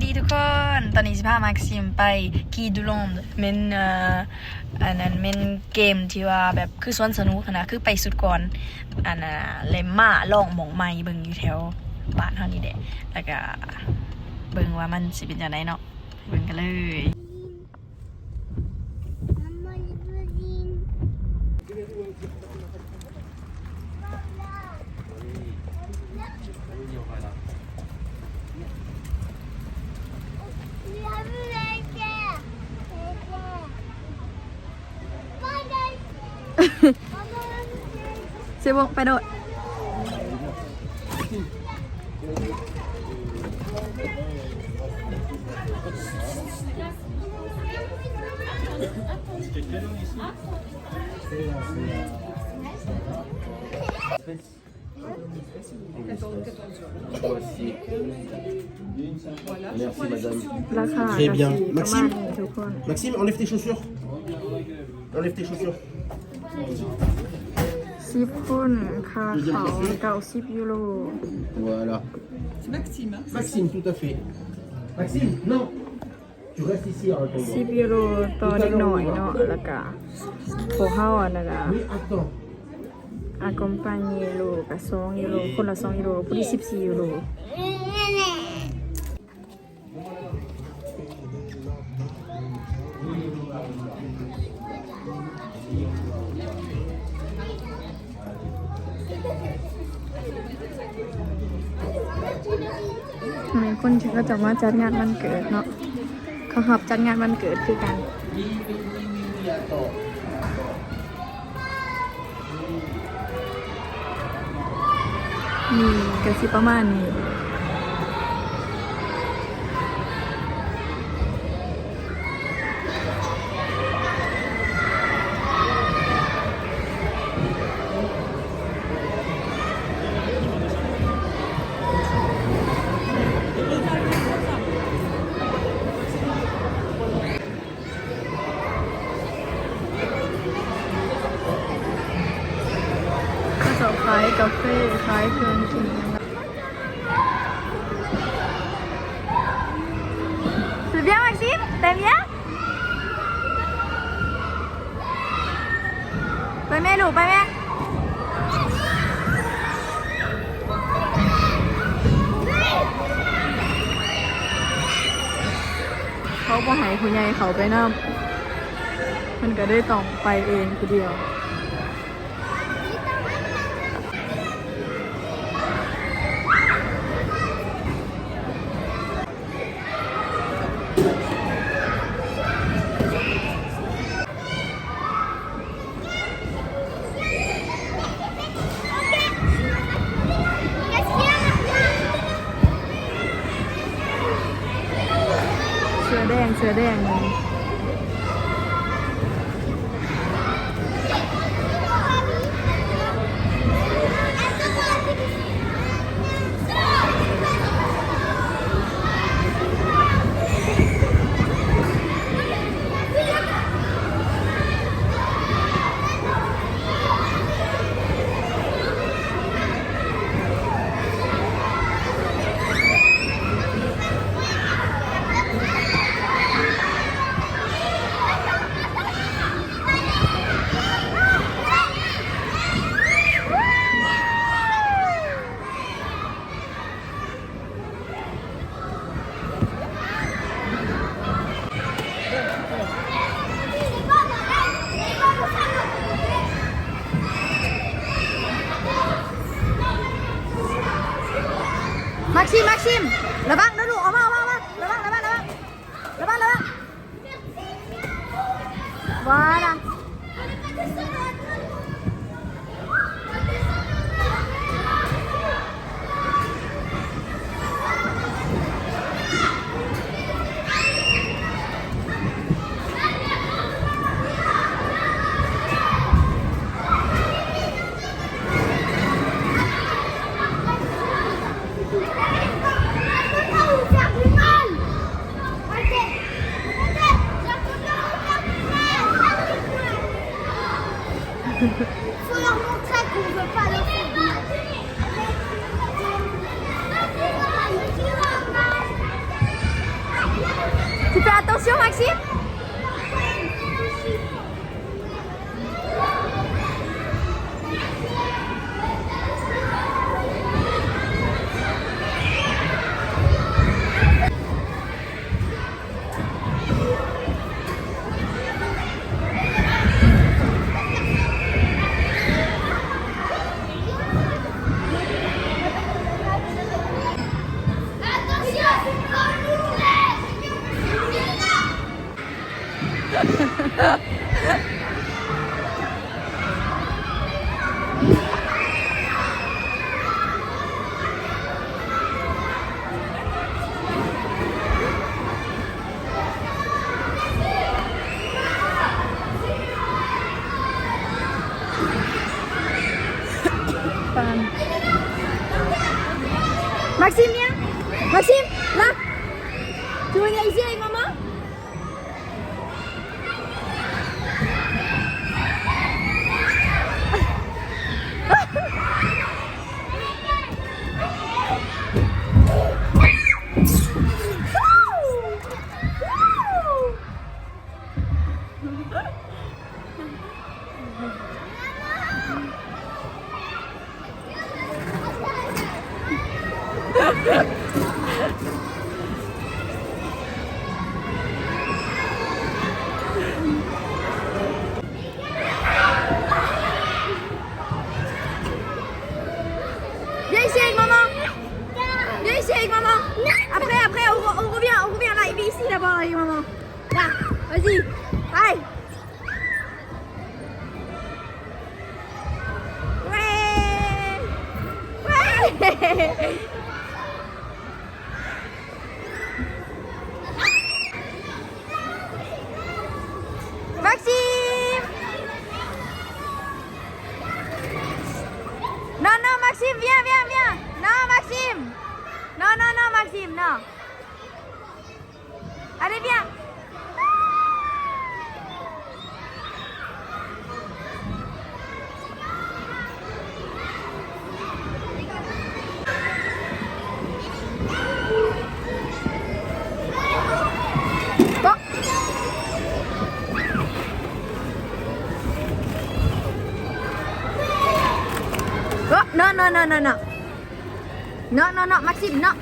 ดีทุกคนตอนนี้สิพามาร์คซิมไปกีดูลอนเมนอันนั้นเมนเกมที่ว่าแบบคือสวนสนุกนะคือไปสุดก่อนอันน่ะเลมม่าลองหมองไม้เบิ่งอยู่แถวบ้านเฮานี่แหละแล้วก็เบิ่งว่ามันสิเป็นจังไดเนาะเบิ่งกันเลยเซบกไปโดดราคา Très bien. Maxime, ทุกคน Maxime, enlève tes chaussures. Enlève tes chaussures. ซิปพุ่นคาเขา90 ยูโร Voilà. C'est Maxime. Hein. Maxime, tout à fait. Maxime, non. Tu restes ici à attendre. 10 ยูโรต่อเด็กหน่อยเนาะแล้วก็พวกเฮาอ่ะนะล่ะ Oui, attends. อากอมปาเนโลกับ2 ยูโรคนละ2 ยูโรผู้ที่14 ยูโรในคนที่เขาจะมาจัดงานวันเกิดเนาะเขาหับจัดงานวันเกิดคือกันนี่ก็สิประมาณนี้ก็จะขายกาแฟขายเครื่องกินC'est bien Maxime? T'aimes bien? ไปแม่ลูกไปแม่เขาบ่ให้ผู้ใหญ่เขาไปนำมันก็ได้ต้องไปเองคนเดียวเสื้อแดงนี่Maxime ระวังนะลูกออกมาระวังว้านะ Maxime. Maxime, viens. Maxime, là. Tu veux venir ici avec maman? Viens ici avec maman. Viens ici avec maman. Après, on revient là. Il est ici d'abord avec maman. Là, vas-y. Allez. Ouais. Maxime. Non, Maxime, viens. Non, Maxime. Non, Maxime, non. Allez, viens. Oh, non. Non, Maxime, non.